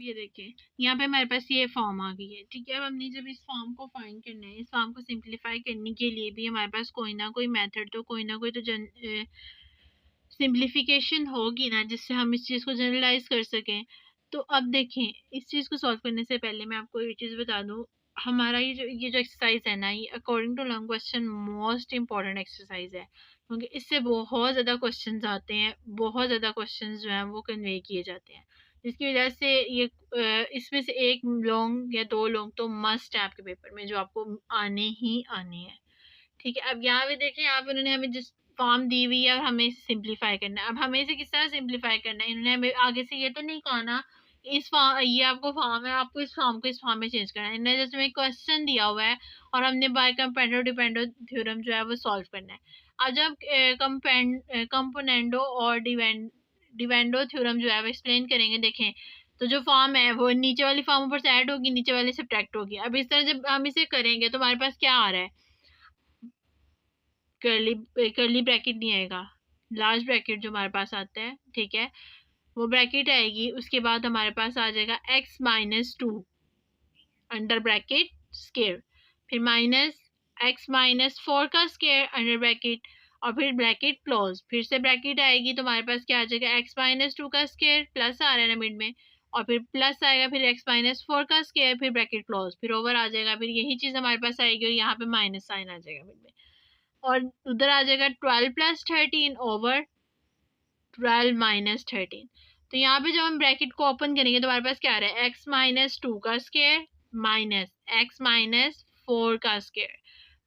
ये देखें यहाँ पे हमारे पास ये फॉर्म आ गई है, ठीक है। अब हमने जब इस फॉर्म को फाइंड करना है, इस फॉर्म को सिंप्लीफाई करने के लिए भी हमारे पास कोई ना कोई मेथड तो कोई ना कोई तो सिंप्लीफिकेशन होगी ना, जिससे हम इस चीज़ को जनरलाइज कर सकें। तो अब देखें, इस चीज़ को सॉल्व करने से पहले मैं आपको ये चीज़ बता दूं, हमारा ये जो एक्सरसाइज है ना, ये according to long question most important exercise है, क्योंकि इससे बहुत ज़्यादा क्वेश्चंस आते हैं, बहुत ज़्यादा क्वेश्चंस जो हैं वो कन्वे किए जाते हैं, जिसकी वजह से ये इसमें से एक लॉन्ग या दो लॉन्ग तो मस्ट है आपके पेपर में, जो आपको आने ही आने हैं, ठीक है। अब यहाँ पे देखें, यहाँ पे उन्होंने हमें जिस फॉर्म दी हुई है और हमें इसे सिंप्लीफाई करना है। अब हमें इसे किस तरह सिंप्लीफाई करना है, इन्होंने हमें आगे से ये तो नहीं कहा ना इस फॉर्म, ये आपको फॉर्म है, आपको इस फॉर्म को इस फॉर्म में चेंज करना है। इन्होंने जैसे हमें क्वेश्चन दिया हुआ है और हमने बाय कंपेंडो डिपेंडो थ्योरम जो है वो सॉल्व करना है। अब जब कंपोनेंडो और डिवेंडो थ्योरम जो है वो एक्सप्लेन करेंगे, देखें तो जो फॉर्म है वो नीचे वाली फॉर्म ऊपर से ऐड होगी, नीचे वाले सब्ट्रैक्ट होगी। अब इस तरह जब हम इसे करेंगे तो हमारे पास क्या आ रहा है, कर्ली ब्रैकेट नहीं आएगा, लार्ज ब्रैकेट जो हमारे पास आता है, ठीक है, वो ब्रैकेट आएगी। उसके बाद हमारे पास आ जाएगा x minus 2 under bracket square, फिर माइनस x माइनस 4 का स्केयर अंडर ब्रैकेट, और फिर ब्रैकेट क्लोज, फिर से ब्रैकेट आएगी तो हमारे पास क्या आ जाएगा x माइनस 2 का स्केयर, प्लस आ रहा है ना मिड में, और फिर प्लस आएगा, फिर x माइनस 4 का स्केयर, फिर ब्रैकेट क्लोज, फिर ओवर आ जाएगा, फिर यही चीज़ हमारे पास आएगी और यहाँ पे माइनस साइन आ जाएगा मिड में, और उधर आ जाएगा 12 प्लस 13 ओवर 12 माइनस 13। तो यहाँ पे जब हम ब्रैकेट को ओपन करेंगे तो हमारे पास क्या आ रहा है, x माइनस 2 का स्केयर माइनस x माइनस 4 का स्केयर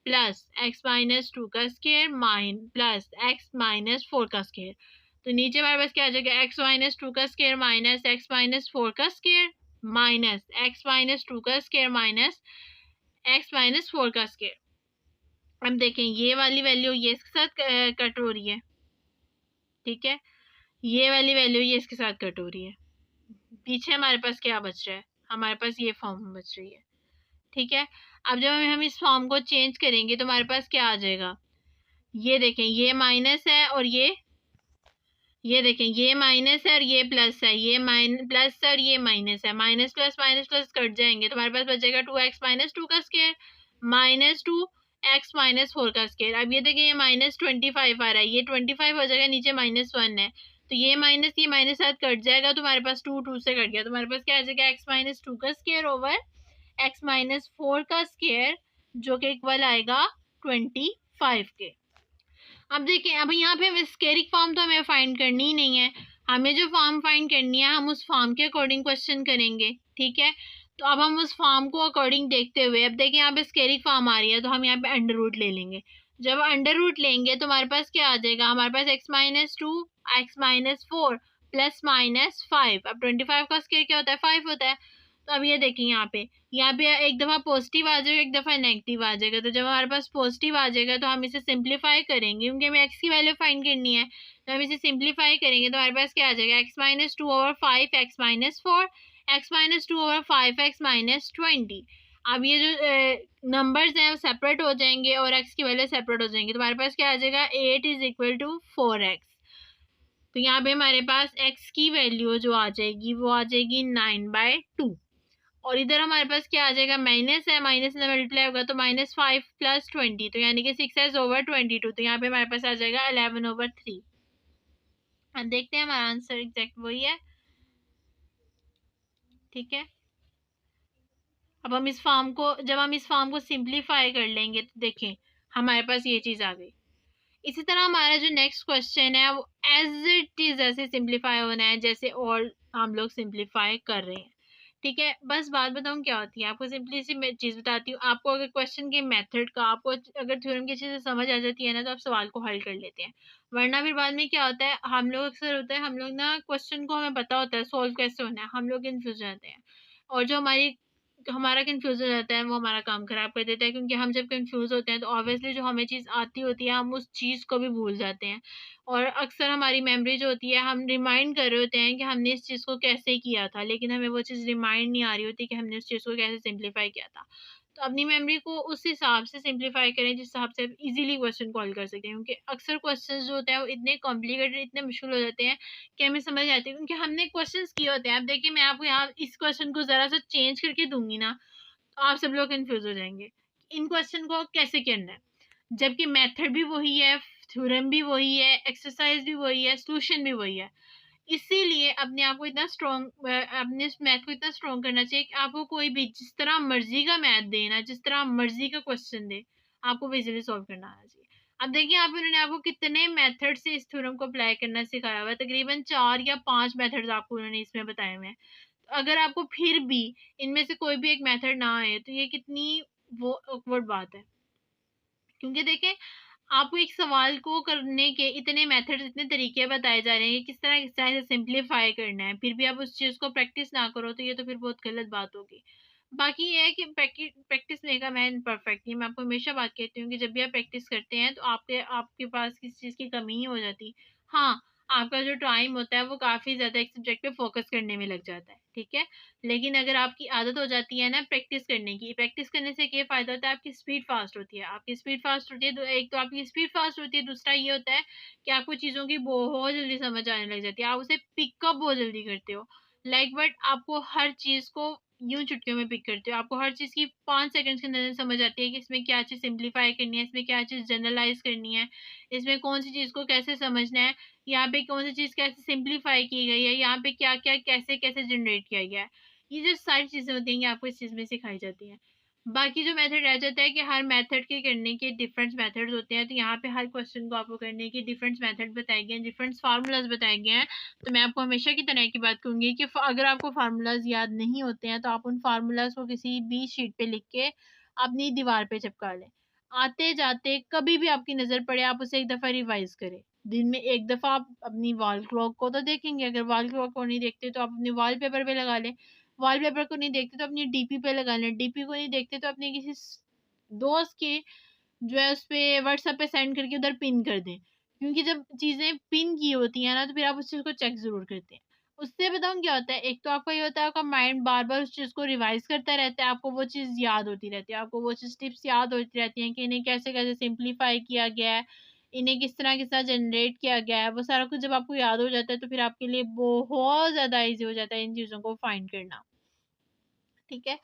प्लस x माइनस 2 का स्केयर प्लस x माइनस 4 का स्केयर। तो नीचे हमारे पास क्या आ जाएगा, x माइनस 2 का स्केयर माइनस x माइनस 4 का स्केयर माइनस x माइनस 2 का स्केयर माइनस x माइनस 4 का स्केयर। अब देखें ये वाली वैल्यू ये इसके साथ कट हो रही है, ठीक है, ये वाली वैल्यू ये इसके साथ कट हो रही है, पीछे हमारे पास क्या बच रहा है, हमारे पास ये फॉर्म बच रही है, ठीक है। अब जब हम इस फॉर्म को चेंज करेंगे तो हमारे पास क्या आ जाएगा, ये देखें ये माइनस है और ये देखें ये माइनस है और ये प्लस है, ये प्लस है और ये माइनस है, माइनस प्लस कट जाएंगे तो हमारे पास बचेगा 2x माइनस 2 का स्केयर माइनस 2x माइनस 4 का स्केयर। अब ये देखिए ये माइनस 25 आ रहा है, ये 25 हो जाएगा, नीचे माइनस 1 है तो ये माइनस साथ कट जाएगा तो हमारे पास 2 से कट गया, तो हमारे पास क्या आ जाएगा x माइनस 2 का स्केयर ओवर x माइनस 4 का स्केयर, जो कि इक्वल आएगा 25 के। अब देखिए, अब यहाँ पे हमें स्केरिक फॉर्म तो हमें फाइंड करनी ही नहीं है, हमें जो फॉर्म फाइंड करनी है हम उस फॉर्म के अकॉर्डिंग क्वेश्चन करेंगे, ठीक है। तो अब हम उस फॉर्म को अकॉर्डिंग देखते हुए, अब देखिए यहाँ पे स्केरिक फॉर्म आ रही है तो हम यहाँ पे अंडर रूट ले लेंगे। जब अंडर रूट लेंगे तो हमारे पास क्या आ जाएगा, हमारे पास x minus 2 x minus 4 plus minus 5। अब 25 का स्केयर क्या होता है, 5 होता है। तो अब ये देखिए यहाँ पे एक दफ़ा पॉजिटिव आ जाएगा, एक दफ़ा नेगेटिव आ जाएगा। तो जब हमारे पास पॉजिटिव आ जाएगा तो हम इसे सिंप्लीफाई करेंगे, क्योंकि हमें x की वैल्यू फाइंड करनी है, तो हम इसे सिंप्लीफाई करेंगे तो हमारे पास क्या आ जाएगा, x minus 2 over 5 x minus 4 x minus 2 over 5 x minus 20। अब ये जो नंबर्स हैं वो सेपरेट हो जाएंगे और x की वैल्यू सेपरेट हो जाएंगी, तो हमारे पास क्या आ जाएगा 8 इज इक्वल टू 4x। तो यहाँ पे हमारे पास x की वैल्यू जो आ जाएगी वो आ जाएगी 9/2, और इधर हमारे पास क्या आ जाएगा, माइनस है, माइनस से मल्टीप्लाई होगा तो -5 प्लस 20, तो यानी कि 6s ओवर 22। तो यहाँ पे हमारे पास आ जाएगा 11/3। अब देखते हैं हमारा आंसर एग्जैक्ट वही है, ठीक है। अब हम इस फॉर्म को जब हम इस फॉर्म को सिंप्लीफाई कर लेंगे तो देखें हमारे पास ये चीज़ आ गई। इसी तरह हमारा जो नेक्स्ट क्वेश्चन है वो एज इट इज़ ऐसे सिंप्लीफाई होना है जैसे और हम लोग सिंप्लीफाई कर रहे हैं, ठीक है। बस बात बताऊँ क्या होती है, आपको सिंपली सी चीज़ बताती हूँ। आपको अगर क्वेश्चन के मेथड का, आपको अगर थ्योरम की अच्छे से समझ आ जाती है ना, तो आप सवाल को हल कर लेते हैं। वरना फिर बाद में क्या होता है, हम लोग अक्सर होता है, हम लोग ना क्वेश्चन को हमें पता होता है सॉल्व कैसे होना है, हम लोग कन्फ्यूज जाते हैं, और जो हमारा कंफ्यूज हो जाता है वो हमारा काम खराब कर देता है, क्योंकि हम जब कंफ्यूज होते हैं तो ऑब्वियसली जो हमें चीज़ आती होती है हम उस चीज़ को भी भूल जाते हैं, और अक्सर हमारी मेमोरी जो होती है, हम रिमाइंड कर रहे होते हैं कि हमने इस चीज़ को कैसे किया था, लेकिन हमें वो चीज़ रिमाइंड नहीं आ रही होती कि हमने उस चीज़ को कैसे सिंप्लीफाई किया था। तो अपनी मेमोरी को उस हिसाब से सिंप्लीफाई करें जिस हिसाब से आप इजीली क्वेश्चन कॉल कर सकते हैं, क्योंकि अक्सर क्वेश्चंस जो होते हैं वो इतने कॉम्प्लिकेटेड, इतने मुश्किल हो जाते हैं कि हमें समझ आती है, क्योंकि हमने क्वेश्चंस किए होते हैं। अब देखिए मैं आपको यहाँ इस क्वेश्चन को ज़रा सा चेंज करके दूंगी ना, तो आप सब लोग कंफ्यूज हो जाएंगे इन क्वेश्चन को कैसे करना है, जबकि मेथड भी वही है, थ्योरम भी वही है, एक्सरसाइज भी वही है, सॉल्यूशन भी वही है। इसीलिए अपने आप को इतना स्ट्रॉन्ग, अपने इस मैथ को इतना स्ट्रॉन्ग करना चाहिए कि आपको कोई भी जिस तरह मर्जी का मैथ देना, जिस तरह मर्जी का क्वेश्चन दे, आपको इजीली सॉल्व करना आना चाहिए। अब देखिए यहाँ पे उन्होंने आपको कितने मेथड से इस थ्योरम को अप्लाई करना सिखाया हुआ है, तकरीबन 4 या 5 मेथड्स आपको उन्होंने इसमें बताए हुए हैं। तो अगर आपको फिर भी इनमें से कोई भी एक मेथड ना आए तो ये कितनी वो awkward बात है, क्योंकि देखें आपको एक सवाल को करने के इतने मेथड्स, इतने तरीके बताए जा रहे हैं कि किस तरह से सिंप्लीफाई करना है, फिर भी आप उस चीज़ को प्रैक्टिस ना करो तो ये तो फिर बहुत गलत बात होगी। बाकी ये है कि practice make a man perfect, ये मैं आपको हमेशा बात कहती हूँ कि जब भी आप प्रैक्टिस करते हैं तो आपके आपके पास किसी चीज़ की कमी ही हो जाती। हाँ, आपका जो टाइम होता है वो काफ़ी ज़्यादा एक सब्जेक्ट पे फोकस करने में लग जाता है, ठीक है। लेकिन अगर आपकी आदत हो जाती है ना प्रैक्टिस करने की, प्रैक्टिस करने से ये फ़ायदा होता है, आपकी स्पीड फास्ट होती है। आपकी स्पीड फास्ट होती है तो एक तो आपकी स्पीड फास्ट होती है, दूसरा ये होता है कि आपको चीज़ों की बहुत जल्दी समझ आने लग जाती है, आप उसे पिकअप बहुत जल्दी करते हो। लाइक बट आपको हर चीज़ को यूं चुटकियों में पिक करते हो, आपको हर चीज़ की 5 सेकंड्स के अंदर समझ आती है कि इसमें क्या चीज़ सिंप्लीफाई करनी है, इसमें क्या चीज़ जनरलाइज करनी है, इसमें कौन सी चीज़ को कैसे समझना है, यहाँ पे कौन सी चीज़ कैसे सिंप्लीफाई की गई है, यहाँ पे क्या क्या कैसे कैसे जनरेट किया गया है। ये जो सारी चीज़ें होती हैं ये आपको इस चीज़ में सिखाई जाती हैं। बाकी जो मेथड रह जाता है कि हर मेथड के करने के डिफरेंट मेथड्स होते हैं, तो यहाँ पे हर क्वेश्चन को आपको करने के डिफरेंट मेथड बताए गए हैं, डिफरेंट फार्मूलाज बताए गए हैं। तो मैं आपको हमेशा की तरह की बात कहूँगी कि अगर आपको फार्मूलाज याद नहीं होते हैं तो आप उन फार्मूलाज को किसी भी शीट पे लिख के अपनी दीवार पे चिपका लें। आते जाते कभी भी आपकी नज़र पड़े आप उसे एक दफ़ा रिवाइज करें। दिन में एक दफ़ा आप अपनी वॉल क्लॉक को तो देखेंगे, अगर वॉल क्लॉक को नहीं देखते तो आप अपने वॉल पेपर पे लगा लें, वॉलपेपर को नहीं देखते तो अपनी डीपी पे लगा लें, डीपी को नहीं देखते तो अपने किसी दोस्त के जो है उस पे व्हाट्सएप पे सेंड करके उधर पिन कर दें, क्योंकि जब चीज़ें पिन की होती हैं ना तो फिर आप उस चीज़ को चेक ज़रूर करते हैं। उससे बताऊँ क्या होता है, एक तो आपका ये होता है आपका माइंड बार बार उस चीज़ को रिवाइज करता रहता है, आपको वो चीज़ याद होती रहती है, आपको वो चीज़ टिप्स याद होती रहती हैं कि इन्हें कैसे कैसे सिंप्लीफाई किया गया है, इन्हें किस तरह जनरेट किया गया है। वो सारा कुछ जब आपको याद हो जाता है तो फिर आपके लिए बहुत ज़्यादा ईजी हो जाता है इन चीज़ों को फाइंड करना, ठीक है।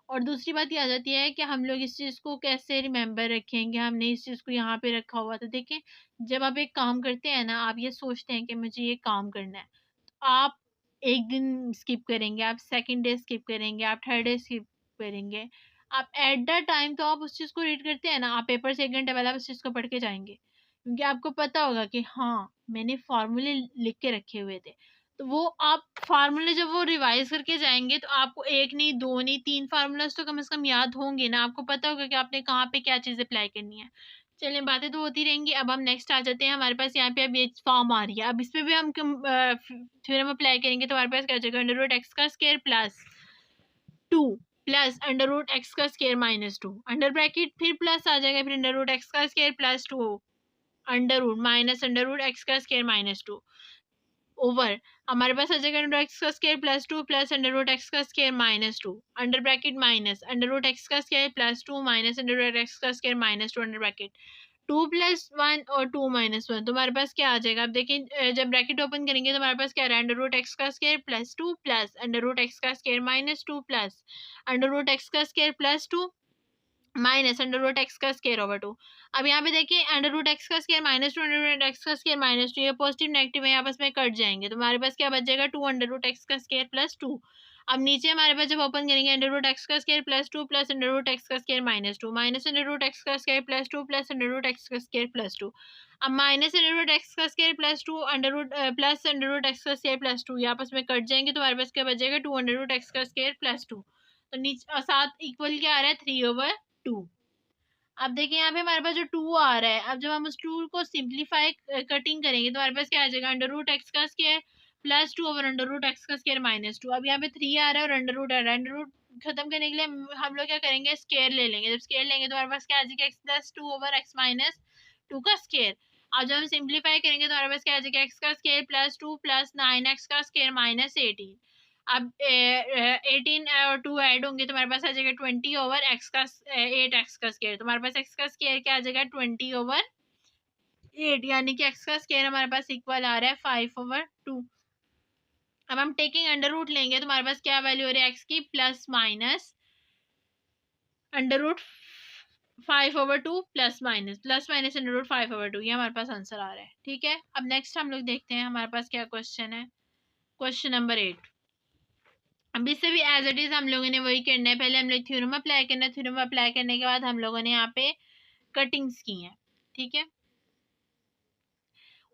और दूसरी बात ये आ जाती है कि हम लोग इस चीज़ को कैसे रिमेंबर रखेंगे, हमने इस चीज़ को यहाँ पे रखा हुआ था। देखिए जब आप एक काम करते हैं ना, आप ये सोचते हैं कि मुझे ये काम करना है, तो आप एक दिन स्किप करेंगे, आप सेकंड डे स्किप करेंगे, आप थर्ड डे स्किप करेंगे, आप एट द टाइम तो आप उस चीज़ को रीड करते हैं ना, आप पेपर से 1 घंटे पहले आप उस चीज़ को पढ़ के जाएंगे, क्योंकि आपको पता होगा कि हाँ मैंने फॉर्मूले लिख के रखे हुए थे। तो वो आप फार्मूले जब वो रिवाइज करके जाएंगे तो आपको एक नहीं, दो नहीं, 3 फार्मूलाज तो कम से कम याद होंगे ना, आपको पता होगा कि आपने कहाँ पे क्या चीज़ अप्लाई करनी है। चलिए बातें तो होती रहेंगी, अब हम नेक्स्ट आ जाते हैं। हमारे पास यहाँ पे अब ये फॉर्म आ रही है, अब इस पे भी हम थ्योरम अप्लाई करेंगे तो हमारे पास क्या जाएगा, अंडर रूट एक्स का square plus 2 plus under root x का स्क्वायर माइनस 2, अंडर ब्रैकेट फिर प्लस आ जाएगा, फिर अंडर रूट एक्स का square plus 2 under root minus under root x का स्क्वायर माइनस 2 ओवर हमारे पास आ जाएगा अंडर एक्स का square plus 2 plus under root x का square minus 2 under bracket minus under root x का square plus 2 minus under root x का square minus 2 under bracket 2 plus 1 और 2 माइनस 1, तो हमारे पास क्या आ जाएगा। अब देखिए जब ब्रैकेट ओपन करेंगे तो हमारे पास क्या है, अंडर रूट एक्स का square plus 2 plus under root x का square minus 2 plus under root x का square plus 2 minus under root x का स्क्वायर ओवर 2। अब यहाँ पे देखिए अंडर रूट एक्स का square minus 2 under root x का स्क्वायर माइनस 2, ये पॉजिटिव नेगेटिव है आपस में कट जाएंगे, तो हमारे पास क्या बच जाएगा 2 अंडर रूट एक्स का स्क्वायर प्लस 2। अब नीचे हमारे पास जब ओपन करेंगे अंडर रूट एक्स का square plus 2 plus under root x का square minus 2 minus under root x का square plus 2 plus under root x का स्क्वायर प्लस 2। अब माइनस अंडर रूट एक्स का square plus 2 under root plus under root x का square plus 2, ये आपस में cut जाएंगे, तो हमारे पास क्या बच जाएगा 2 अंडर रूट एक्स का स्क्वायर प्लस 2। तो नीचे साथ इक्वल क्या आ रहा है 3/2। अब देखिए यहाँ पे हमारे पास जो 2 आ रहा है, अब जब हम उस 2 को सिंप्लीफाई कटिंग करेंगे तो हमारे पास क्या आ जाएगा अंडर रूट एक्स का square plus 2 over under root x का स्क्वायर माइनस 2। अब यहाँ पे 3 आ रहा है और अंडर रूट आ रहा है, अंडर रूट खत्म करने के लिए हम लोग क्या करेंगे स्क्वायर ले लेंगे, जब स्क्वायर लेंगे तो हमारे पास क्या आ जाएगा x plus 2 over x minus 2 का स्क्वायर। अब जब हम सिंप्लीफाई करेंगे तो हमारे पास क्या आ जाएगा एक्स का स्क्वायर प्लस 2 प्लस 9 एक्स का स्क्वायर माइनस 18। अब 18 और 2 ऐड होंगे तो हमारे पास आ जाएगा 20 ओवर एक्स का 8 एक्स का स्केयर। तो हमारे पास एक्स का स्केयर क्या आ जाएगा 20 ओवर 8, यानी कि एक्स का स्केयर हमारे पास इक्वल आ रहा है 5 ओवर 2। अब हम टेकिंग अंडर रूट लेंगे तो हमारे पास क्या वैल्यू हो रही है एक्स की, plus minus under root 5 over 2 plus minus under root 5 over 2, ये हमारे पास आंसर आ रहा है। ठीक है, अब नेक्स्ट हम लोग देखते हैं हमारे पास क्या क्वेश्चन है। Question number 8। अब इससे भी एज इट इज हम लोगों ने वही करना है, पहले हम लोग थ्योरम अप्लाई करना है, थ्योरम अप्लाई करने के बाद हम लोगों ने यहाँ पे कटिंग्स की हैं। ठीक है,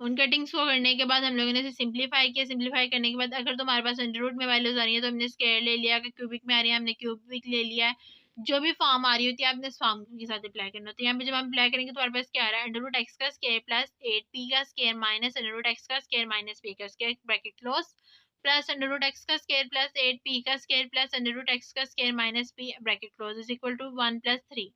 उन कटिंग्स को करने के बाद हम लोगों ने इसे सिंप्लीफाई किया। सिंप्लीफाई करने के बाद अगर तो हमारे पास अंडर रूट में वैल्यूज आ रही है तो हमने स्क्वायर ले लिया, अगर क्यूबिक में आ रही है हमने क्यूबिक ले लिया है। जो भी फॉर्म आ रही होती है आपने इस फॉर्म के साथ अप्लाई करना होता है। यहाँ पे जब हम अप्लाई करेंगे तो हमारे पास क्या आ रहा है, अंडर रूट एक्स का स्क्वायर प्लस 8p का square minus under root x का स्क्वायर माइनस p का square bracket close, plus under root x का स्क्वायर प्लस 8p का square plus under root x का square minus p bracket close is equal to 1 + 3।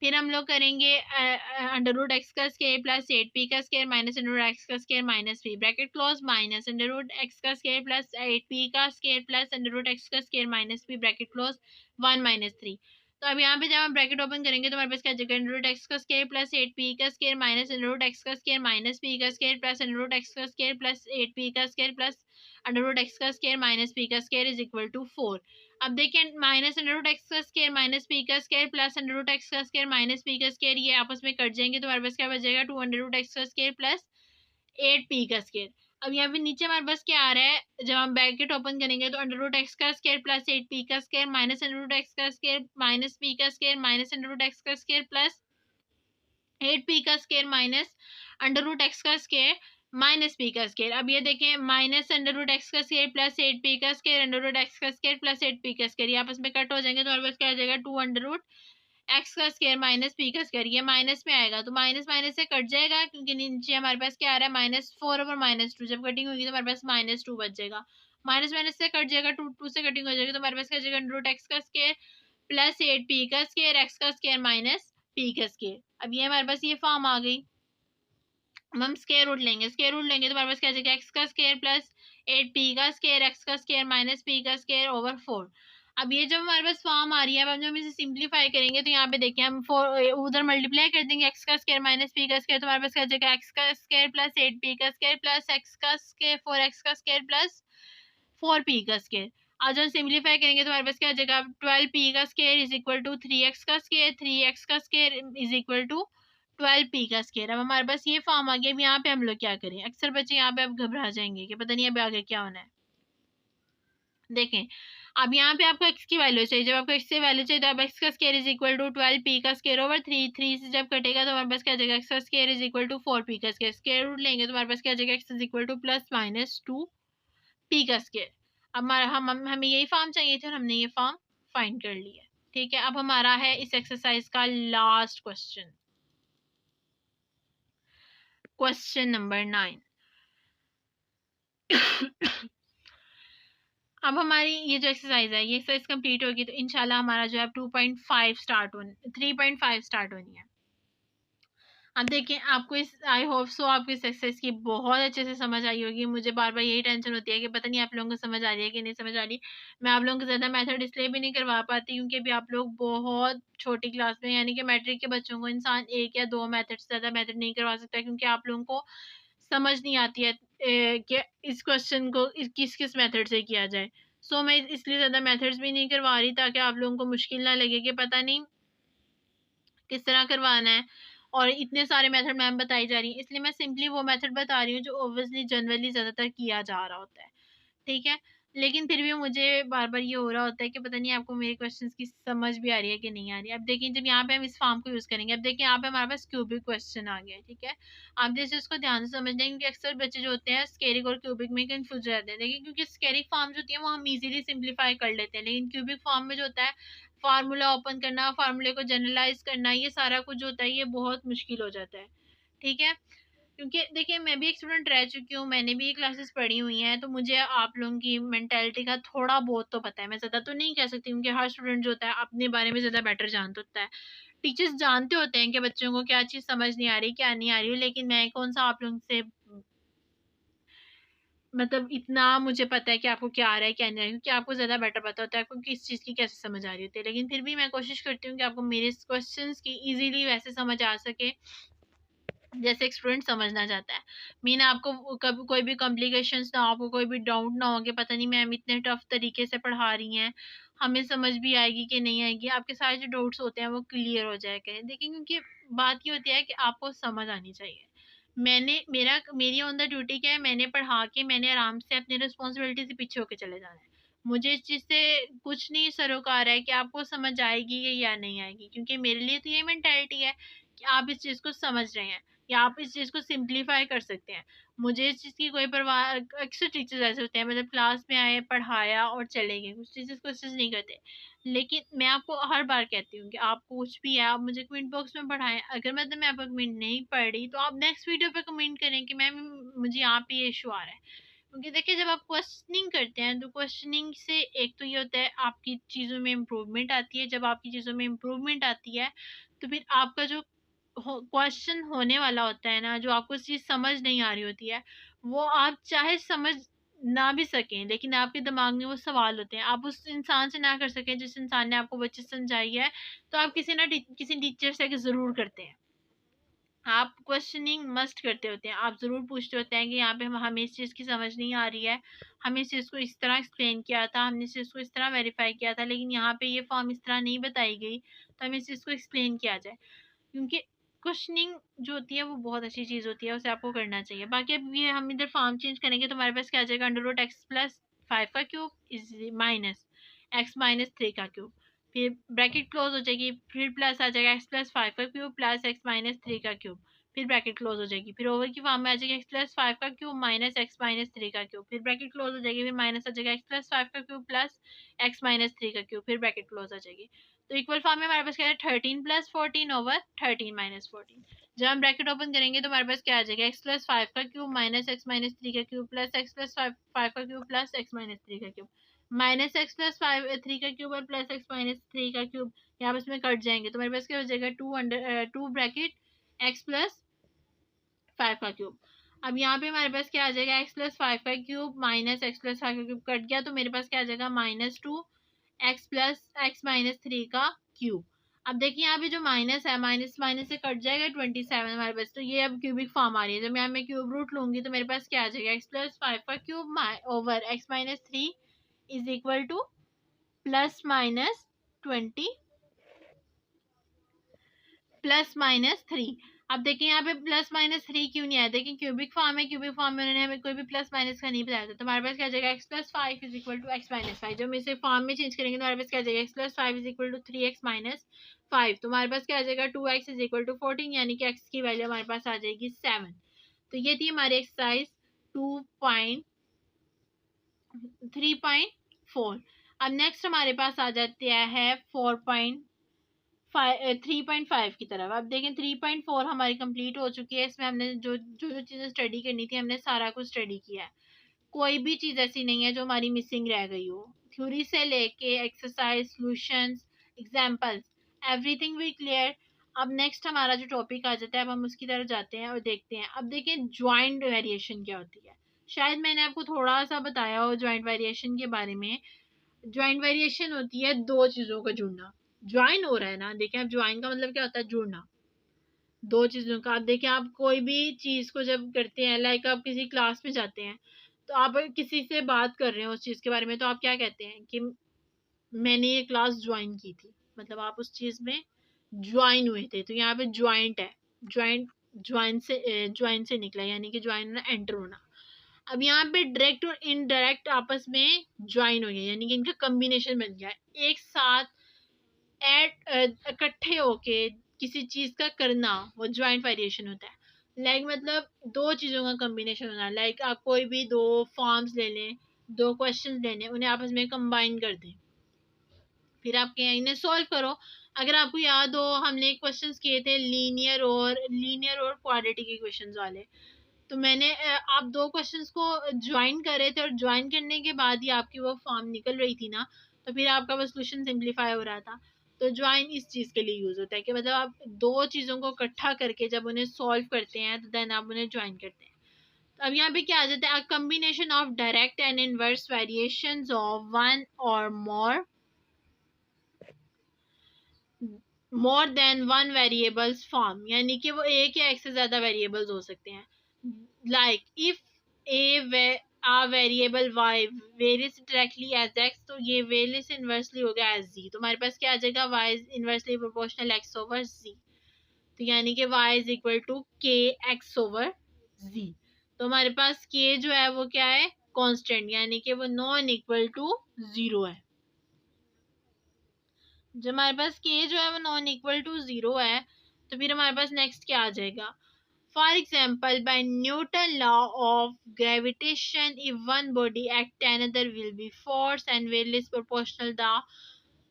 फिर हम लोग करेंगे under root x का स्क्वायर प्लस 8p का square minus under root x का square minus p bracket close minus under root x का square plus 8p का square plus under root x का square minus p bracket close 1 - 3। तो अब यहाँ पे जब हम ब्रैकेट ओपन करेंगे तो हमारे पास क्या जाएगा, अंडर रूट एक्स का स्क्वायर प्लस 8p का square minus under root x का स्क्वायर माइनस p का square plus under root x का स्क्वायर प्लस 8p का square plus under root x का स्क्वायर माइनस p का स्क्वायर इज इक्वल टू 4। अब देखिए minus under root x का square minus p का square plus under root x का square minus p का स्क्वायर, ये आपस में कट जाएंगे तो हमारे पास क्या बचेगा, 2 अंडर रूट एक्स का स्क्वायर प्लस 8p का स्क्वायर। अब यहाँ पे नीचे हमारे पास क्या आ रहा है, जब हम ब्रैकेट ओपन करेंगे तो अंडर रूट एक्स का स्क्वायर प्लस 8p का square minus under root x का स्क्वायर माइनस p का square minus under root x का स्क्वायर प्लस 8p का square minus under root x का स्क्वायर माइनस p का स्क्वायर। अब ये देखें माइनस अंडर रूट एक्स का स्क्वायर प्लस 8p का स्क्वायर अंडर रूट एक्स का स्क्वायर प्लस 8p का स्क्वायर, ये आपस में कट हो जाएंगे तो हमारे पास क्या आ जाएगा, 2 अंडर रूट एक्स का स्क्वायर माइनस p का स्क्वायर, ये माइनस में आएगा तो माइनस माइनस से कट जाएगा क्योंकि नीचे हमारे पास क्या आ रहा है, -4 ओवर -2। जब कटिंग होगी तो हमारे पास -2 बच जाएगा, माइनस माइनस से कट जाएगा, 2 से कटिंग हो जाएगी तो हमारे पास क्या आ जाएगा, अंडर रूट एक्स का स्क्वायर प्लस 8p का स्क्वायर एक्स का स्क्वायर माइनस p का स्क्वायर। अब ये हमारे पास ये फॉर्म आ गई। अब हम स्क्वायर रूट लेंगे, स्क्वायर रूट लेंगे तो हमारे पास क्या आ जाएगा, एक्स का स्क्वायर प्लस 8p का स्क्वायर एक्स का स्क्वायर माइनस p का स्क्वायर ओवर 4। अब ये जब हमारे पास फॉर्म आ रही है, अब हम जब इसे सिंप्लीफाई करेंगे तो यहाँ पे देखिए हम उधर मल्टीप्लाई कर देंगे एक्स का स्क्वायर माइनस p का स्क्वायर, तो हमारे पास क्या आ जाएगा, एक्स का स्क्वायर प्लस 8p का स्क्वायर प्लस एक्स का स्क्वायर 4x का स्क्वायर प्लस 4p का स्क्वायर। आज हम सिंप्लीफाई करेंगे तो हमारे पास क्या आ जाएगा, 12p का square is equal to 3x का स्क्वायर, 3x का square is equal to 12p का स्क्वायर। अब हमारे पास ये फॉर्म आ गया। अब यहाँ पे हम लोग क्या करें, अक्सर बच्चे यहाँ पे अब घबरा जाएंगे कि पता नहीं अब आगे क्या होना है। देखें अब यहाँ पे आपको x की वैल्यू चाहिए, जब आपको x से वैल्यू चाहिए तो अब x का square is equal to 12p का स्क्वायर ओवर 3, 3 से जब कटेगा तो हमारे पास क्या आ जाएगा, x का square is equal to 4p का स्क्वायर, स्क्वायर रूट लेंगे तो हमारे पास क्या आ जाएगा, x is equal two plus minus 2p का स्क्वायर। अब हमारा हमें यही फॉर्म चाहिए थे और हमने ये फॉर्म फाइंड कर लिया। ठीक है, अब हमारा है इस एक्सरसाइज का लास्ट क्वेश्चन, क्वेश्चन नंबर 9। अब हमारी ये जो एक्सरसाइज है ये एक्सरसाइज कंप्लीट होगी तो इंशाल्लाह हमारा जो है 2.5 स्टार्ट होने 3.5 स्टार्ट होनी है। अब देखें आपको इस आई होप सो आपको इस एक्सरसाइज की बहुत अच्छे से समझ आई होगी। मुझे बार बार यही टेंशन होती है कि पता नहीं आप लोगों को समझ आ रही है कि नहीं समझ आ रही। मैं आप लोगों को ज़्यादा मेथड इसलिए भी नहीं करवा पाती क्योंकि अभी आप लोग बहुत छोटी क्लास में, यानी कि मैट्रिक के बच्चों को इंसान 1 या 2 मेथड से ज़्यादा मेथड नहीं करवा सकता क्योंकि आप लोगों को समझ नहीं आती है कि इस क्वेश्चन को किस किस मेथड से किया जाए। सो मैं इसलिए ज़्यादा मेथड्स भी नहीं करवा रही ताकि आप लोगों को मुश्किल ना लगे कि पता नहीं किस तरह करवाना है और इतने सारे मेथड मैम बताई जा रही है, इसलिए मैं सिंपली वो मेथड बता रही हूँ जो ओब्वियसली जनरली ज़्यादातर किया जा रहा होता है। ठीक है, लेकिन फिर भी मुझे बार बार ये हो रहा होता है कि पता नहीं आपको मेरे क्वेश्चंस की समझ भी आ रही है कि नहीं आ रही है। अब देखिए जब यहाँ पे हम इस फॉर्म को यूज़ करेंगे, अब देखिए यहाँ पे हमारे पास क्यूबिक क्वेश्चन आ गया है। ठीक है, आप जैसे उसको ध्यान से समझ लें क्योंकि अक्सर बच्चे जो होते हैं स्केरिक और क्यूबिक में कंफ्यूज रहते हैं। देखिए क्योंकि स्केरिक फॉर्म जो होती है वो हम इजीली सिंप्लीफाई कर लेते हैं, लेकिन क्यूबिक फॉर्म में जो होता है फार्मूला ओपन करना, फार्मूले को जनरलाइज करना, ये सारा कुछ जो होता है ये बहुत मुश्किल हो जाता है। ठीक है, क्योंकि देखिए मैं भी एक स्टूडेंट रह चुकी हूँ, मैंने भी ये क्लासेस पढ़ी हुई हैं, तो मुझे आप लोगों की मेंटालिटी का थोड़ा बहुत तो पता है। मैं ज़्यादा तो नहीं कह सकती क्योंकि हर स्टूडेंट जो होता है अपने बारे में ज़्यादा बेटर जानता होता है। टीचर्स जानते होते हैं कि बच्चों को क्या चीज़ समझ नहीं आ रही क्या नहीं आ रही, लेकिन मैं कौन सा आप लोगों से मतलब इतना मुझे पता है कि आपको क्या आ रहा है क्या नहीं आ रहा है, क्योंकि आपको ज़्यादा बेटर पता होता है आपको किस चीज़ की कैसे समझ आ रही होती है, लेकिन फिर भी मैं कोशिश करती हूँ कि आपको मेरे क्वेश्चंस की इजीली वैसे समझ आ सके जैसे एक स्टूडेंट समझना चाहता है। मीन आपको कभी कोई भी कॉम्प्लिकेशंस ना हो, आपको कोई भी डाउट ना हो कि पता नहीं मैम इतने टफ तरीके से पढ़ा रही हैं, हमें समझ भी आएगी कि नहीं आएगी, आपके सारे जो डाउट्स होते हैं वो क्लियर हो जाए करें। देखिए क्योंकि बात ये होती है कि आपको समझ आनी चाहिए। मेरी ऑन द ड्यूटी क्या है, मैंने पढ़ा के मैंने आराम से अपनी रिस्पॉन्सिबिलिटी से पीछे होके चले जाना है। मुझे इस चीज़ से कुछ नहीं सरोकार है कि आपको समझ आएगी या नहीं आएगी, क्योंकि मेरे लिए तो ये मेंटालिटी है कि आप इस चीज़ को समझ रहे हैं या आप इस चीज़ को सिंप्लीफाई कर सकते हैं। मुझे इस चीज़ की कोई परवाह, अक्सर टीचर्स ऐसे होते हैं मतलब क्लास में आए, पढ़ाया और चले गए, कुछ टीचर्स कोशिश नहीं करते। लेकिन मैं आपको हर बार कहती हूँ कि आपको कुछ भी है आप मुझे कमेंट बॉक्स में पढ़ाएं। अगर मतलब मैं आपका कमेंट नहीं पढ़ रही तो आप नेक्स्ट वीडियो पे कमेंट करें कि मैम मुझे यहाँ पे ये इशू आ रहा है। क्योंकि देखिए जब आप क्वेश्चनिंग करते हैं तो क्वेश्चनिंग से एक तो ये होता है आपकी चीज़ों में इम्प्रूवमेंट आती है। जब आपकी चीज़ों में इम्प्रूवमेंट आती है तो फिर आपका जो क्वेश्चन होने वाला होता है ना, जो आपको चीज़ समझ नहीं आ रही होती है, वो आप चाहे समझ ना भी सकें लेकिन आपके दिमाग में वो सवाल होते हैं, आप उस इंसान से ना कर सकें जिस इंसान ने आपको वो चीज़ समझाई है, तो आप किसी टीचर से ज़रूर करते हैं। आप क्वेश्चनिंग मस्ट करते होते हैं, आप ज़रूर पूछते होते हैं कि यहाँ पे हमें इस चीज़ की समझ नहीं आ रही है, हमें इस चीज़ को इस तरह एक्सप्लेन किया था, हमने इस चीज़ को इस तरह वेरीफाई किया था, लेकिन यहाँ पे ये फॉर्म इस तरह नहीं बताई गई, तो हमें इस चीज़ को एक्सप्लेन किया जाए। क्योंकि क्वेश्चनिंग जो होती है वो बहुत अच्छी चीज़ होती है, उसे आपको करना चाहिए। बाकी अब ये हम इधर फॉर्म चेंज करेंगे तो हमारे पास क्या आ जाएगा, अंडर रूट एक्स प्लस 5 का cube is minus x minus 3 का क्यूब, फिर ब्रैकेट क्लोज हो जाएगी, फिर प्लस आ जाएगा एक्स प्लस 5 का क्यूब प्लस एक्स माइनस 3 का क्यूब, फिर ब्रैकेट क्लोज हो जाएगी, फिर ओवर की फॉर्म में आ जाएगी एक्स प्लस 5 का क्यूब माइनस एक्स माइनस 3 का क्यूब, फिर ब्रैकेट क्लोज हो जाएगी, फिर माइनस आ जाएगा एक्स प्लस 5 का क्यूब प्लस एक्स माइनस 3 का क्यूब, फिर ब्रैकेट क्लोज आ जाएगी। तो इक्वल फॉर्म में हमारे पास क्या है, 13 प्लस 14 ओवर 13 माइनस 14। जब हम ब्रैकेट ओपन करेंगे तो हमारे पास क्या आ जाएगा, एक्स प्लस 5 का क्यूब माइनस एक्स माइनस 3 का क्यूब प्लस एक्स प्लस 5 का क्यूब प्लस एक्स माइनस 3 का क्यूब, माइनस एक्स प्लस 3 का क्यूब और प्लस एक्स माइनस 3 का क्यूब यहाँ पर इसमें कट जाएंगे तो हमारे पास क्या हो जाएगा, टू ब्रैकेट एक्स प्लस 5 का क्यूब। अब यहाँ पे हमारे पास क्या आ जाएगा, एक्स प्लस 5 का क्यूब माइनस एक्स प्लस 5 का क्यूब कट गया तो मेरे पास क्या आ जाएगा, -2 एक्स प्लस एक्स माइनस 3 का क्यूब। अब देखिए यहाँ पे जो माइनस है, माइनस माइनस से कट जाएगा 27 हमारे पास, तो ये अब क्यूबिक फॉर्म आ रही है। जब यहाँ मैं क्यूब रूट लूंगी तो मेरे पास क्या आ जाएगा, एक्स प्लस 5 का cube over x minus 3 is equal two plus minus 20 plus minus 3। अब देखिए यहाँ पे प्लस माइनस 3 क्यों नहीं आया, देखिए क्यूबिक फॉर्म है, क्यूबिक फॉर्म में उन्होंने हमें कोई भी प्लस माइनस का नहीं बताया था, तो हमारे पास क्या आ जाएगा, x plus 5 is equal to x minus 5। जब हम इसे फॉर्म में चेंज करेंगे तो हमारे पास क्या आ जाएगा, x plus 5 is equal to 3x minus 5, तो हमारे पास क्या आ जाएगा, 2x इज इक्वल टू 14, यानी कि x की वैल्यू हमारे पास आ जाएगी 7। तो ये थी हमारी एक्सरसाइज 3.4। अब नेक्स्ट हमारे पास आ जाते हैं 3.5 की तरफ। अब देखें 3.4 हमारी कंप्लीट हो चुकी है, इसमें हमने जो जो जो चीज़ें स्टडी करनी थी हमने सारा कुछ स्टडी किया है, कोई भी चीज़ ऐसी नहीं है जो हमारी मिसिंग रह गई हो। थ्योरी से लेके exercise, solutions, examples, everything we clear. अब नेक्स्ट हमारा जो टॉपिक आ जाता है, अब हम उसकी तरफ जाते हैं और देखते हैं। अब देखें ज्वाइंट वेरिएशन क्या होती है, शायद मैंने आपको थोड़ा सा बताया हो ज्वाइंट वेरिएशन के बारे में। ज्वाइंट वेरिएशन होती है दो चीज़ों का जुड़ना। ज्वाइन हो रहा है ना, देखें अब ज्वाइन का मतलब क्या होता है, जुड़ना दो चीज़ों का। आप देखें आप कोई भी चीज़ को जब करते हैं, लाइक आप किसी क्लास में जाते हैं तो आप किसी से बात कर रहे हो उस चीज़ के बारे में, तो आप क्या कहते हैं कि मैंने ये क्लास ज्वाइन की थी, मतलब आप उस चीज़ में ज्वाइन हुए थे। तो यहाँ पे ज्वाइंट है, ज्वाइंट ज्वाइन से निकला, यानी कि ज्वाइन होना, एंटर होना। अब यहाँ पे डायरेक्ट और इनडायरेक्ट आपस में ज्वाइन हो गया, यानी कि इनका कॉम्बिनेशन बन गया, एक साथ इकट्ठे होके किसी चीज का करना, वो ज्वाइंट वेरिएशन होता है। लाइक मतलब दो चीजों का कॉम्बिनेशन होना, लाइक आप कोई भी दो फॉर्म्स ले लें, दो क्वेश्चंस ले लें, उन्हें आपस में कंबाइन कर दें, फिर आप क्या इन्हें सॉल्व करो। अगर आपको याद हो हमने क्वेश्चंस किए थे लीनियर और क्वाड्रेटिक इक्वेशंस वाले, तो मैंने आप दो क्वेश्चंस को ज्वाइन करे थे और ज्वाइन करने के बाद ही आपकी वो फॉर्म निकल रही थी ना, तो फिर आपका वो सोल्यूशन सिंप्लीफाई हो रहा था। तो ज्वाइन इस चीज़ के लिए यूज़ होता है कि मतलब आप दो चीज़ों को इकट्ठा करके जब उन्हें सॉल्व करते हैं तो देन आप उन्हें ज्वाइन करते हैं। अब यहाँ पे क्या आ जाता है, a combination of direct and inverse variations of one or more than one variables form, यानी कि वो एक या एक से ज्यादा वेरिएबल्स हो सकते हैं. Like if a a variable y varies directly as x, तो ये वेरीज इनवर्सली हो गया एज z. तो हमारे पास क्या आ जाएगा, y is inversely proportional x over z. तो यानी कि y is equal to k x over z. तो हमारे पास k जो है वो क्या है, कांस्टेंट, यानी कि वो नॉन इक्वल टू 0 है. जब हमारे पास k जो है वो नॉन इक्वल टू 0 है, तो फिर हमारे पास नेक्स्ट क्या आ जाएगा. For example, by Newton law of gravitation, if one body acts, another will be force and will is proportional the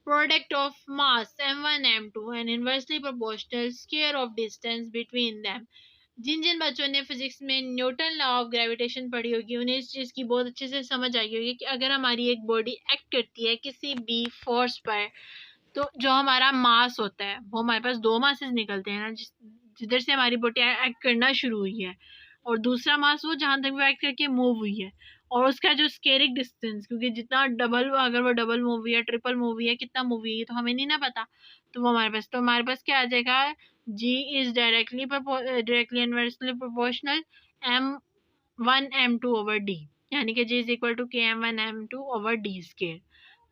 product of mass m1 m2 and inversely proportional square of distance between them. जिन जिन बच्चों ने physics में Newton law of gravitation पढ़ी होगी उन्हें इस चीज़ की बहुत अच्छे से समझ आई होगी कि अगर हमारी एक बॉडी एक्ट करती है किसी भी फोर्स पर, तो जो हमारा मास होता है वो हमारे पास दो मासेस निकलते हैं ना, जिधर से हमारी बॉडी एक्ट करना शुरू हुई है, और दूसरा मास वो जहाँ तक वो एक्ट करके मूव हुई है, और उसका जो स्केरिक डिस्टेंस, क्योंकि जितना डबल, अगर वो डबल मूव हुई है, ट्रिपल मूव हुई है, कितना मूव हुई है तो हमें नहीं ना पता. तो वो हमारे पास क्या आ जाएगा, G is directly inversely proportional m1 m2 over D, यानी कि जी इज इक्वल टू के m1 m2 over D square.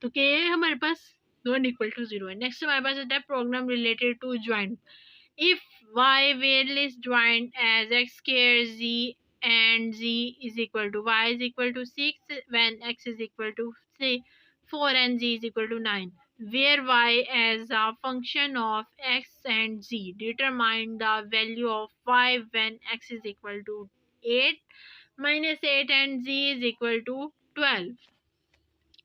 तो के हमारे पास नॉन इक्वल टू 0 है. नेक्स्ट हमारे पास आता है programme related to joint. If y variables joined as x square z and z is equal to y is equal to 6 when x is equal to 3, 4 and z is equal to 9, where y as a function of x and z, determine the value of y when x is equal to 8 minus 8 and z is equal to 12.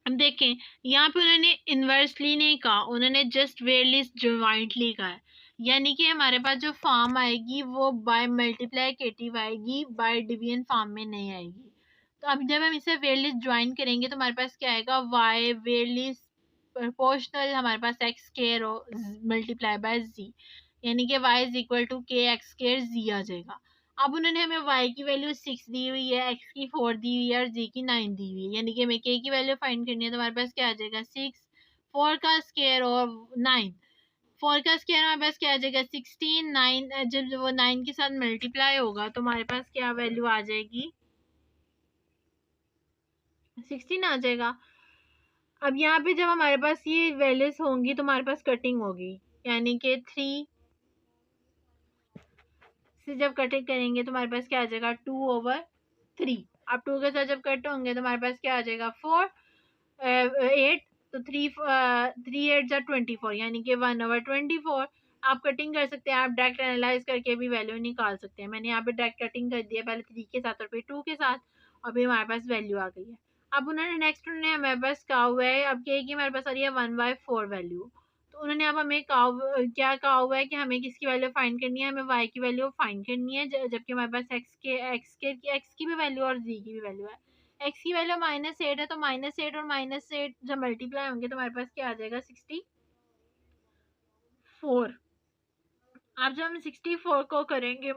अब देखें, यहाँ पे उन्होंने inversely नहीं कहा, उन्होंने just वेरलिस jointly कहा है, यानी कि हमारे पास जो फॉर्म आएगी वो बाय मल्टीप्लाइकेटिव आएगी, बाय डिवीजन फॉर्म में नहीं आएगी. तो अब जब हम इसे वेरलिस ज्वाइन करेंगे तो हमारे पास क्या आएगा, वाई वेरलिस प्रोपोर्शनल हमारे पास एक्स स्क्वायर मल्टीप्लाई बाय जी, यानी कि वाई इज इक्वल टू के एक्स स्क्वायर जी आ जाएगा. अब उन्होंने हमें y की वैल्यू 6 दी हुई है, x की 4 दी हुई है और z की 9 दी हुई है, यानी कि हमें k की वैल्यू फाइंड करनी है. तो हमारे पास क्या आ जाएगा, 6, 4 का स्क्वायर और 9, 4 का स्क्वायर हमारे पास क्या आ जाएगा 16, 9 जब वो 9 के साथ मल्टीप्लाई होगा तो हमारे पास क्या वैल्यू आ जाएगी, 16 आ जाएगा. अब यहाँ पे जब हमारे पास ये वैल्यूज होंगी तो हमारे पास कटिंग होगी, यानी कि 3 से जब कटिंग करेंगे तो हमारे पास क्या आ जाएगा 2/3. अब 2 के साथ जब कट होंगे तो हमारे पास क्या आ जाएगा 4 8, तो 3 8 24, यानी कि 1/24. आप कटिंग कर सकते हैं, आप डायरेक्ट एनालाइज करके भी वैल्यू निकाल सकते हैं. मैंने यहाँ पे डायरेक्ट कटिंग कर दिया, पहले 3 के साथ और फिर 2 के साथ, और फिर हमारे पास वैल्यू आ गई है. अब उन्होंने नेक्स्ट उन्होंने हमारे पास कहा हुआ है, अब क्या है कि हमारे पास आ रही है 1/4 वैल्यू. तो उन्होंने अब हमें क्या कहा हुआ है कि हमें किसकी वैल्यू फाइंड करनी है, हमें y की वैल्यू फाइंड करनी है, जबकि हमारे पास x की भी वैल्यू और z की भी वैल्यू है. x की वैल्यू -8 है, तो -8 और -8 जब मल्टीप्लाई होंगे तो हमारे पास क्या आ जाएगा 64. अब जब हम 64 को करेंगे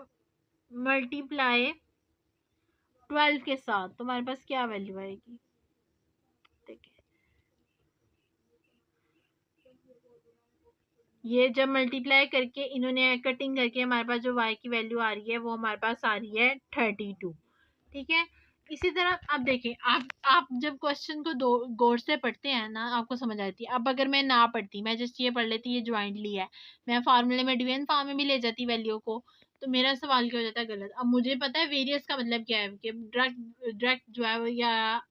मल्टीप्लाई 12 के साथ तो हमारे पास क्या वैल्यू आएगी, देखिए ये जब मल्टीप्लाई करके इन्होंने कटिंग करके हमारे पास जो y की वैल्यू आ रही है वो हमारे पास आ रही है 32. ठीक है. इसी तरह अब देखें, आप जब क्वेश्चन को दो गौर से पढ़ते हैं ना आपको समझ आती है. अब अगर मैं ना पढ़ती, मैं जस्ट ये पढ़ लेती ये ज्वाइंटली है, मैं फार्मूले में डिवीजन फॉर्म में भी ले जाती वैल्यू को, तो मेरा सवाल क्या हो जाता है गलत. अब मुझे पता है वेरियस का मतलब क्या है, कि डायरेक्ट जो है या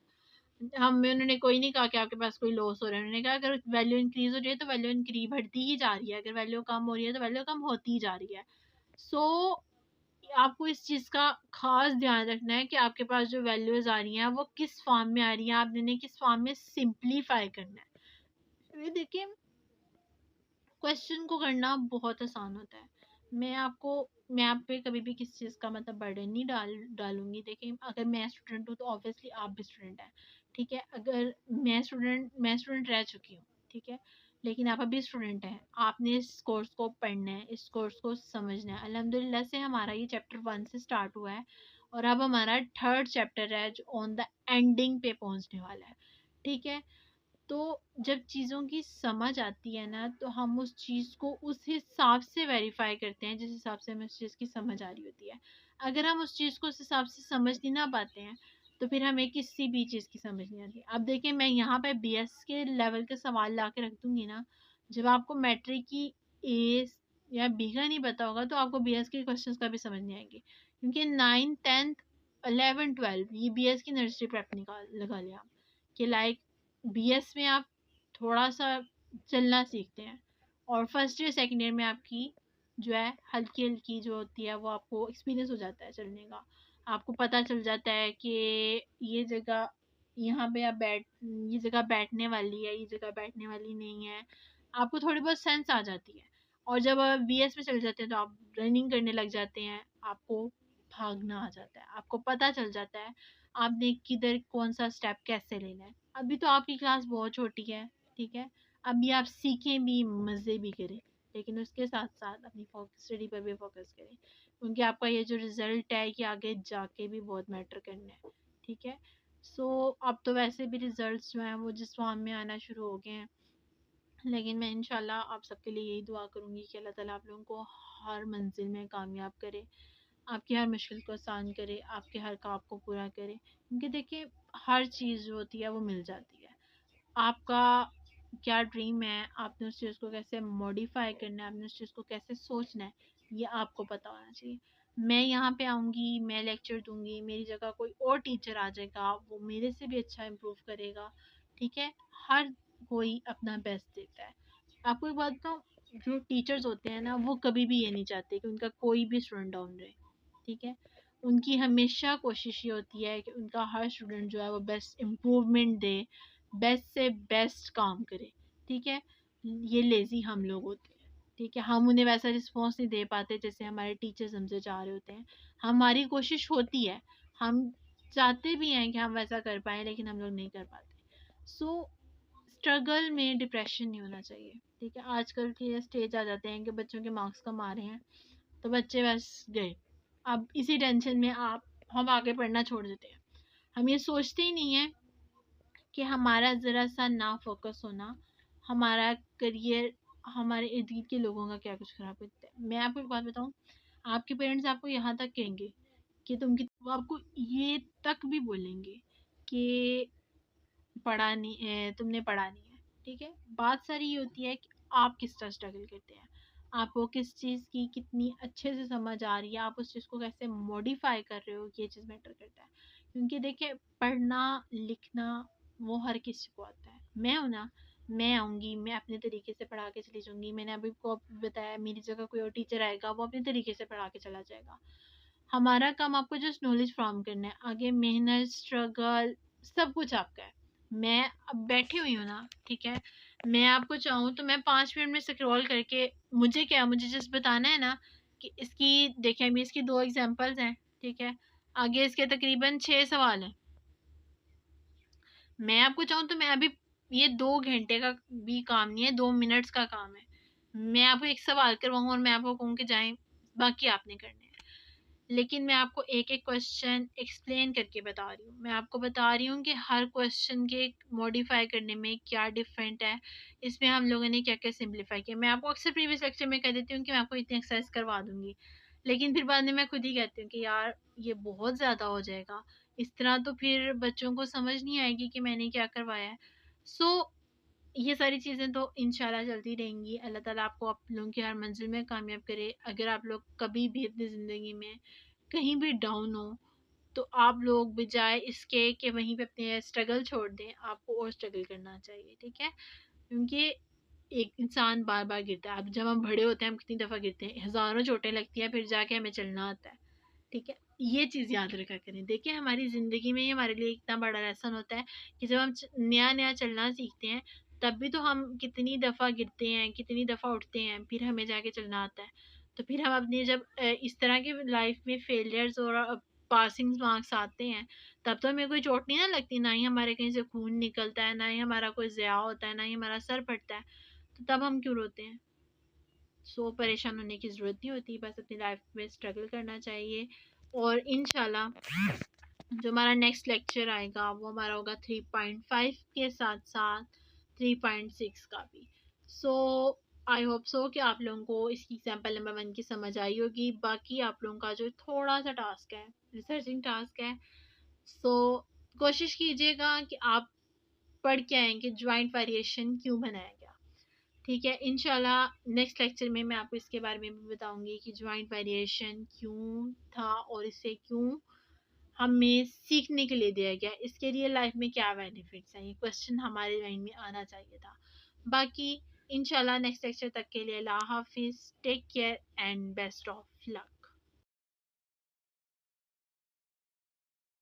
हमें उन्होंने कोई नहीं कहा कि आपके पास कोई लॉस हो रहा है, उन्होंने कहा अगर वैल्यू इंक्रीज हो रही है तो वैल्यू इंक्रीज बढ़ती ही जा रही है, अगर वैल्यू कम हो रही है तो वैल्यू कम होती ही जा रही है. सो आपको इस चीज़ का खास ध्यान रखना है कि आपके पास जो वैल्यूज आ रही हैं वो किस फॉर्म में आ रही हैं, आपने इन्हें किस फॉर्म में सिंप्लीफाई करना है. ये देखिए क्वेश्चन को करना बहुत आसान होता है. मैं आप पे कभी भी किसी चीज़ का मतलब बर्डन नहीं डालूंगी. देखिए अगर मैं स्टूडेंट हूँ तो ऑब्वियसली आप भी स्टूडेंट हैं. ठीक है. अगर मैं स्टूडेंट रह चुकी हूँ, ठीक है, लेकिन आप अभी स्टूडेंट हैं, आपने इस कोर्स को पढ़ना है, इस कोर्स को समझना है. अल्हम्दुलिल्लाह से हमारा ये चैप्टर 1 से स्टार्ट हुआ है और अब हमारा थर्ड चैप्टर है जो ऑन द एंडिंग पे पहुंचने वाला है। ठीक है, तो जब चीज़ों की समझ आती है ना, तो हम उस चीज़ को उस हिसाब से वेरीफाई करते हैं जिस हिसाब से हमें उस चीज़ की समझ आ रही होती है। अगर हम उस चीज़ को उस हिसाब से समझ नहीं ना पाते हैं, तो फिर हमें किसी भी चीज़ की समझ नहीं आती। अब देखिए, मैं यहाँ पे बीएस के लेवल के सवाल ला के रख दूंगी ना, जब आपको मैट्रिक की ए या बी का नहीं पता होगा, तो आपको बीएस के क्वेश्चंस का भी समझ नहीं आएंगे, क्योंकि 9, 10, 11, 12 ये बीएस की नर्सरी प्रेप निकाल लगा लिया आप, कि लाइक बीएस में आप थोड़ा सा चलना सीखते हैं, और फर्स्ट ईयर सेकेंड ईयर में आपकी जो है हल्की हल्की जो होती है वो आपको एक्सपीरियंस हो जाता है चलने का। आपको पता चल जाता है कि ये जगह, यहाँ पे आप बैठ, ये जगह बैठने वाली है, ये जगह बैठने वाली नहीं है। आपको थोड़ी बहुत सेंस आ जाती है। और जब आप बीएस में चल जाते हैं तो आप रनिंग करने लग जाते हैं, आपको भागना आ जाता है, आपको पता चल जाता है आपने किधर कौन सा स्टेप कैसे लेना है। अभी तो आपकी क्लास बहुत छोटी है, ठीक है, अभी आप सीखें भी, मज़े भी करें, लेकिन उसके साथ साथ अपनी स्टडी पर भी फोकस करें, क्योंकि आपका ये जो रिज़ल्ट है ये आगे जाके भी बहुत मैटर करना है। ठीक है, सो अब तो वैसे भी रिज़ल्ट्स जो हैं वो जिस फॉर्म में आना शुरू हो गए हैं, लेकिन मैं इंशाल्लाह आप सबके लिए यही दुआ करूँगी कि अल्लाह ताला आप लोगों को हर मंजिल में कामयाब करे, आपकी हर मुश्किल को आसान करे, आपके हर ख्वाब को पूरा करे, क्योंकि देखिए हर चीज़ जो होती है वो मिल जाती है। आपका क्या ड्रीम है, आपने उस चीज़ को कैसे मॉडिफाई करना है, आपने उस चीज़ को कैसे सोचना है, ये आपको पता होना चाहिए। मैं यहाँ पे आऊँगी, मैं लेक्चर दूँगी, मेरी जगह कोई और टीचर आ जाएगा, वो मेरे से भी अच्छा इम्प्रूव करेगा। ठीक है, हर कोई अपना बेस्ट देता है। आपको एक बात बताऊँ, जो टीचर्स होते हैं ना, वो कभी भी ये नहीं चाहते कि उनका कोई भी स्टूडेंट डाउन रहे। ठीक है, उनकी हमेशा कोशिश ये होती है कि उनका हर स्टूडेंट जो है वो बेस्ट इम्प्रूवमेंट दे, बेस्ट से बेस्ट काम करे। ठीक है, ये लेज़ी हम लोग होते हैं। ठीक है, हम उन्हें वैसा रिस्पॉन्स नहीं दे पाते जैसे हमारे टीचर्स हमसे चाह रहे होते हैं। हमारी कोशिश होती है, हम चाहते भी हैं कि हम वैसा कर पाएँ, लेकिन हम लोग नहीं कर पाते। सो स्ट्रगल में डिप्रेशन नहीं होना चाहिए। ठीक है, आजकल के स्टेज आ जाते हैं कि बच्चों के मार्क्स कम आ रहे हैं, तो बच्चे बस गए। अब इसी टेंशन में हम आगे पढ़ना छोड़ देते हैं। हम ये सोचते ही नहीं है कि हमारा ज़रा सा ना फोकस होना, हमारा करियर, हमारे इर्द गिर्द के लोगों का क्या कुछ ख़राब करता है। मैं आपको एक बात बताऊँ, आपके पेरेंट्स आपको यहाँ तक कहेंगे कि वो आपको ये तक भी बोलेंगे कि पढ़ा नहीं है, तुमने पढ़ा नहीं है। ठीक है, बात सारी ये होती है कि आप किस तरह स्ट्रगल करते हैं, आपको किस चीज़ की कितनी अच्छे से समझ आ रही है, आप उस चीज़ को कैसे मॉडिफाई कर रहे हो, ये चीज़ मैटर करता है। क्योंकि देखिए, पढ़ना लिखना वो हर किसी को आता है। मैं हूँ ना, मैं आऊँगी, मैं अपने तरीके से पढ़ा के चली जाऊँगी। मैंने अभी को बताया, मेरी जगह कोई और टीचर आएगा, वो अपने तरीके से पढ़ा के चला जाएगा। हमारा काम आपको जस्ट नॉलेज फॉर्म करना है, आगे मेहनत, स्ट्रगल, सब कुछ आपका है। मैं अब बैठी हुई हूँ ना, ठीक है, मैं आपको चाहूँ तो मैं 5 मिनट में स्क्रॉल करके, मुझे क्या, मुझे जस्ट बताना है ना कि इसकी, देखिए अभी इसकी 2 एग्जांपल्स हैं। ठीक है, आगे इसके तकरीबन 6 सवाल हैं। मैं आपको चाहूँ तो मैं अभी, ये 2 घंटे का भी काम नहीं है, 2 मिनट्स का काम है। मैं आपको एक सवाल करवाऊँ और मैं आपको कहूँ कि जाएं, बाकी आपने करने हैं। लेकिन मैं आपको एक-एक क्वेश्चन एक्सप्लेन करके बता रही हूँ। मैं आपको बता रही हूँ कि हर क्वेश्चन के मॉडिफ़ाई करने में क्या डिफरेंट है, इसमें हम लोगों ने क्या-क्या सिम्प्लीफ़ाई किया। मैं आपको अक्सर प्रीवियस लेक्चर में कह देती हूँ कि मैं आपको इतनी एक्सरसाइज़ करवा दूँगी, लेकिन फिर बाद में मैं खुद ही कहती हूँ कि यार ये बहुत ज़्यादा हो जाएगा, इस तरह तो फिर बच्चों को समझ नहीं आएगी कि मैंने क्या करवाया है। सो ये सारी चीज़ें तो इंशाल्लाह चलती रहेंगी। अल्लाह ताला आपको आप लोगों की हर मंजिल में कामयाब करे। अगर आप लोग कभी भी अपनी ज़िंदगी में कहीं भी डाउन हो, तो आप लोग बजाय इसके कि वहीं पे अपने स्ट्रगल छोड़ दें, आपको और स्ट्रगल करना चाहिए। ठीक है, क्योंकि एक इंसान बार बार गिरता है। अब जब हम बड़े होते हैं, हम कितनी दफ़ा गिरते हैं, हज़ारों चोटें लगती हैं, फिर जाके हमें चलना आता है। ठीक है, ये चीज़ याद रखा करें। देखिए, हमारी ज़िंदगी में ये हमारे लिए इतना बड़ा लेसन होता है कि जब हम नया नया चलना सीखते हैं, तब भी तो हम कितनी दफ़ा गिरते हैं, कितनी दफ़ा उठते हैं, फिर हमें जाके चलना आता है। तो फिर हम अपने जब इस तरह की लाइफ में फेलियर्स और पासिंग मार्क्स आते हैं, तब तो हमें कोई चोट नहीं ना लगती, ना ही हमारे कहीं से खून निकलता है, ना ही हमारा कोई ज़िया होता है, ना ही हमारा सर फटता है। तो तब हम क्यों रोते हैं? सो परेशान होने की ज़रूरत नहीं होती, बस अपनी लाइफ में स्ट्रगल करना चाहिए। और इंशाल्लाह जो हमारा नेक्स्ट लेक्चर आएगा वो हमारा होगा 3.5 के साथ साथ 3.6 का भी। सो आई होप सो कि आप लोगों को इसकी एग्जाम्पल नंबर 1 की समझ आई होगी। बाकी आप लोगों का जो थोड़ा सा टास्क है, रिसर्चिंग टास्क है, सो कोशिश कीजिएगा कि आप पढ़ के आएँ कि ज्वाइंट वेरिएशन क्यों बनाया गया। ठीक है, इंशाल्लाह नेक्स्ट लेक्चर में मैं आपको इसके बारे में भी बताऊंगी कि ज्वाइंट वेरिएशन क्यों था और इसे क्यों हमें सीखने के लिए दिया गया, इसके रियल लाइफ में क्या बेनिफिट्स हैं, ये क्वेश्चन हमारे माइंड में आना चाहिए था। बाकी इंशाल्लाह नेक्स्ट लेक्चर तक के लिए अल्लाह हाफिज़, take care and best of luck.